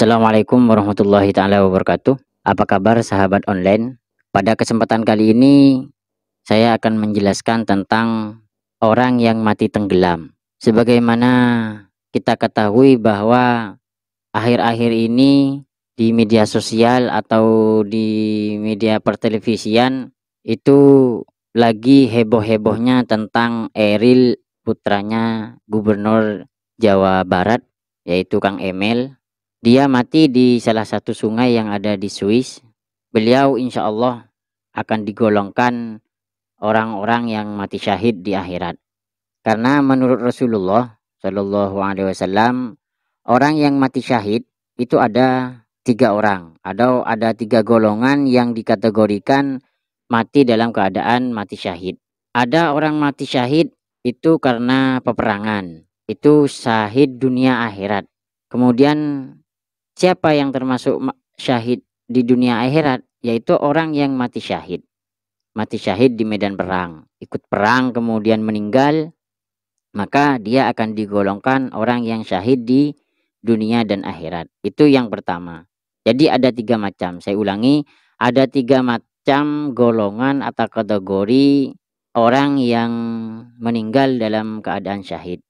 Assalamualaikum warahmatullahi taala wabarakatuh. Apa kabar sahabat online? Pada kesempatan kali ini saya akan menjelaskan tentang orang yang mati tenggelam. Sebagaimana kita ketahui bahwa akhir-akhir ini di media sosial atau di media pertelevisian itu lagi heboh-hebohnya tentang Eril, putranya Gubernur Jawa Barat, yaitu Kang Emil. Dia mati di salah satu sungai yang ada di Swiss. Beliau insya Allah akan digolongkan orang-orang yang mati syahid di akhirat. Karena menurut Rasulullah Shallallahu Alaihi Wasallam, orang yang mati syahid itu ada tiga orang. Ada tiga golongan yang dikategorikan mati dalam keadaan mati syahid. Ada orang mati syahid itu karena peperangan. Itu syahid dunia akhirat. Kemudian siapa yang termasuk syahid di dunia akhirat? Yaitu orang yang mati syahid. Mati syahid di medan perang. Ikut perang kemudian meninggal. Maka dia akan digolongkan orang yang syahid di dunia dan akhirat. Itu yang pertama. Jadi ada tiga macam. Saya ulangi. Ada tiga macam golongan atau kategori orang yang meninggal dalam keadaan syahid.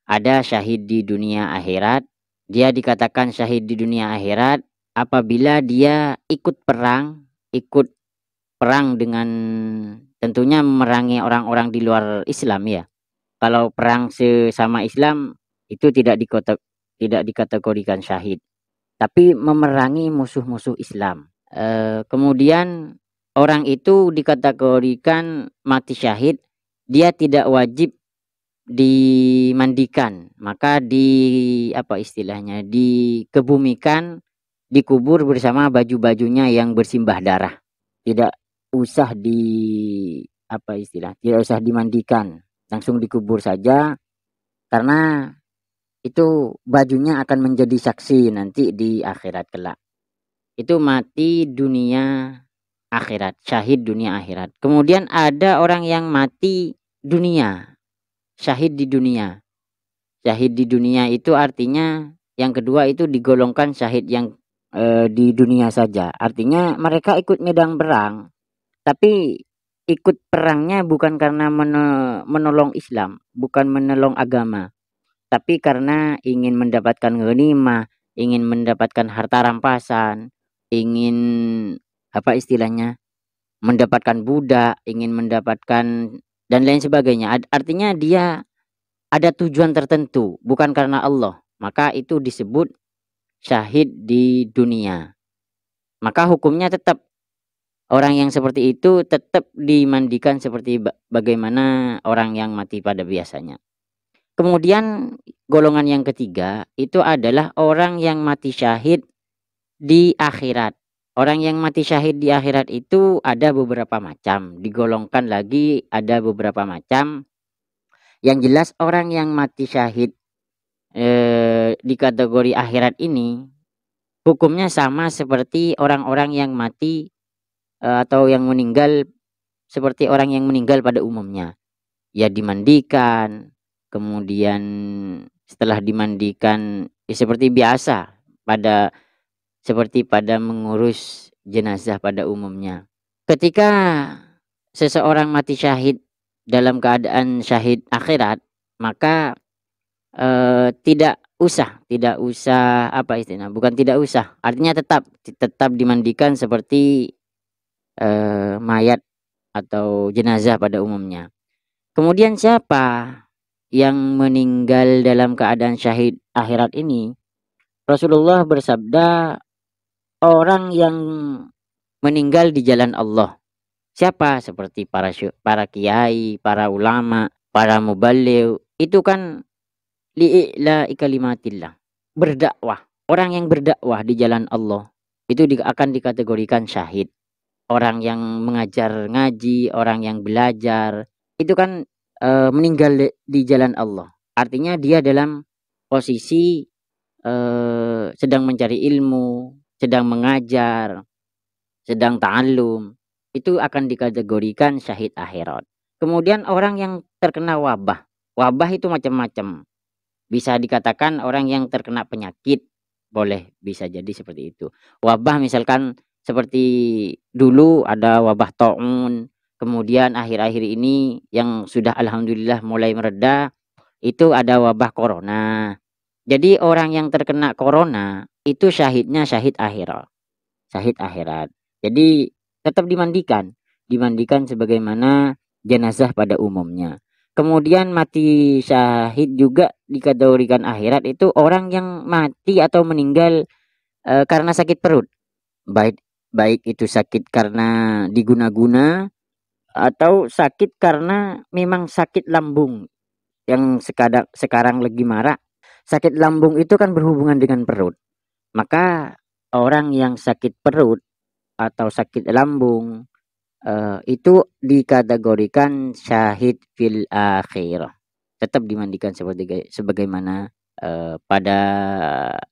Ada syahid di dunia akhirat. Dia dikatakan syahid di dunia akhirat apabila dia ikut perang dengan tentunya memerangi orang-orang di luar Islam ya. Kalau perang sesama Islam itu tidak dikategorikan syahid, tapi memerangi musuh-musuh Islam. Kemudian orang itu dikategorikan mati syahid, dia tidak wajib dimandikan, maka dikebumikan, dikubur bersama baju-bajunya yang bersimbah darah. Tidak usah tidak usah dimandikan, langsung dikubur saja, karena itu bajunya akan menjadi saksi nanti di akhirat kelak. Itu mati dunia akhirat, syahid dunia akhirat. Kemudian ada orang yang mati dunia, syahid di dunia. Syahid di dunia itu artinya yang kedua itu digolongkan syahid yang di dunia saja. Artinya mereka ikut medan perang, tapi ikut perangnya bukan karena menolong Islam, bukan menolong agama, tapi karena ingin mendapatkan ghanimah, ingin mendapatkan harta rampasan, ingin mendapatkan budak, ingin mendapatkan dan lain sebagainya. Artinya dia ada tujuan tertentu, bukan karena Allah. Maka itu disebut syahid di dunia. Maka hukumnya tetap orang yang seperti itu tetap dimandikan seperti bagaimana orang yang mati pada biasanya. Kemudian golongan yang ketiga itu adalah orang yang mati syahid di akhirat. Orang yang mati syahid di akhirat itu ada beberapa macam. Digolongkan lagi ada beberapa macam. Yang jelas orang yang mati syahid di kategori akhirat ini hukumnya sama seperti orang-orang yang mati atau yang meninggal, seperti orang yang meninggal pada umumnya. Ya dimandikan, kemudian setelah dimandikan ya seperti biasa seperti pada mengurus jenazah pada umumnya. Ketika seseorang mati syahid dalam keadaan syahid akhirat, maka tidak usah artinya tetap dimandikan seperti mayat atau jenazah pada umumnya. Kemudian siapa yang meninggal dalam keadaan syahid akhirat ini? Rasulullah bersabda, orang yang meninggal di jalan Allah. Siapa? Seperti para kiai, para ulama, para mubaligh, itu kan li'ila'i kalimatillah, berdakwah. Orang yang berdakwah di jalan Allah itu akan dikategorikan syahid. Orang yang mengajar ngaji, orang yang belajar, itu kan meninggal di jalan Allah. Artinya dia dalam posisi sedang mencari ilmu, sedang mengajar, sedang ta'allum, itu akan dikategorikan syahid akhirat. Kemudian orang yang terkena wabah. Wabah itu macam-macam. Bisa dikatakan orang yang terkena penyakit, boleh bisa jadi seperti itu. Wabah misalkan seperti dulu ada wabah taun, kemudian akhir-akhir ini yang sudah alhamdulillah mulai mereda, itu ada wabah corona. Jadi orang yang terkena corona itu syahidnya syahid akhirat, syahid akhirat. Jadi tetap dimandikan, dimandikan sebagaimana jenazah pada umumnya. Kemudian mati syahid juga dikategorikan akhirat itu orang yang mati atau meninggal karena sakit perut. Baik baik itu sakit karena diguna-guna atau sakit karena memang sakit lambung yang sekarang lagi marak. Sakit lambung itu kan berhubungan dengan perut. Maka orang yang sakit perut atau sakit lambung itu dikategorikan syahid fil akhirah. Tetap dimandikan sebagaimana pada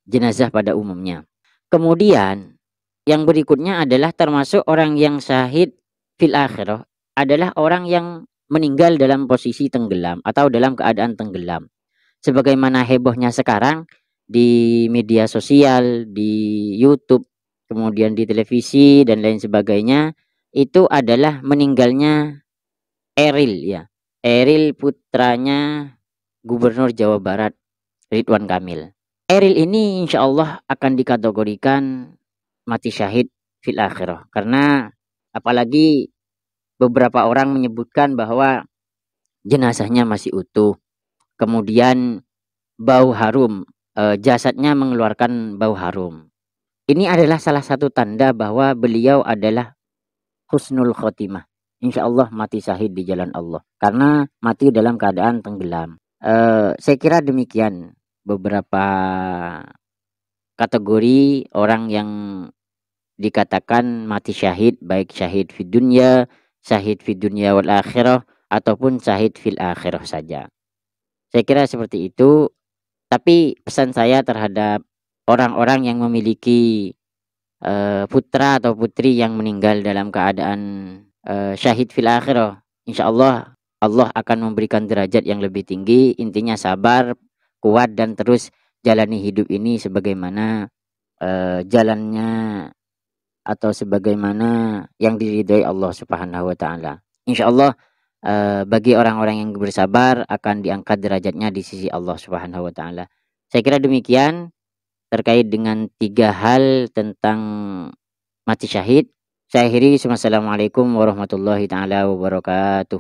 jenazah pada umumnya. Kemudian yang berikutnya adalah termasuk orang yang syahid fil akhirah adalah orang yang meninggal dalam posisi tenggelam atau dalam keadaan tenggelam. Sebagaimana hebohnya sekarang di media sosial, di YouTube, kemudian di televisi dan lain sebagainya, itu adalah meninggalnya Eril ya. Eril putranya Gubernur Jawa Barat Ridwan Kamil. Eril ini insya Allah akan dikategorikan mati syahid fil akhirah. Karena apalagi beberapa orang menyebutkan bahwa jenazahnya masih utuh. Kemudian bau harum, jasadnya mengeluarkan bau harum. Ini adalah salah satu tanda bahwa beliau adalah husnul khotimah. Insya Allah mati syahid di jalan Allah. Karena mati dalam keadaan tenggelam. Saya kira demikian beberapa kategori orang yang dikatakan mati syahid, baik syahid fid dunya wal akhirah, ataupun syahid fil akhirah saja. Saya kira seperti itu. Tapi pesan saya terhadap orang-orang yang memiliki putra atau putri yang meninggal dalam keadaan syahid fil akhirah, insya Allah Allah akan memberikan derajat yang lebih tinggi. Intinya sabar, kuat, dan terus jalani hidup ini sebagaimana jalannya atau sebagaimana yang diridhai Allah Subhanahu wa taala. Insyaallah bagi orang-orang yang bersabar akan diangkat derajatnya di sisi Allah Subhanahu wa taala. Saya kira demikian terkait dengan 3 hal tentang mati syahid. Saya akhiri. Wassalamualaikum warahmatullahi taala wabarakatuh.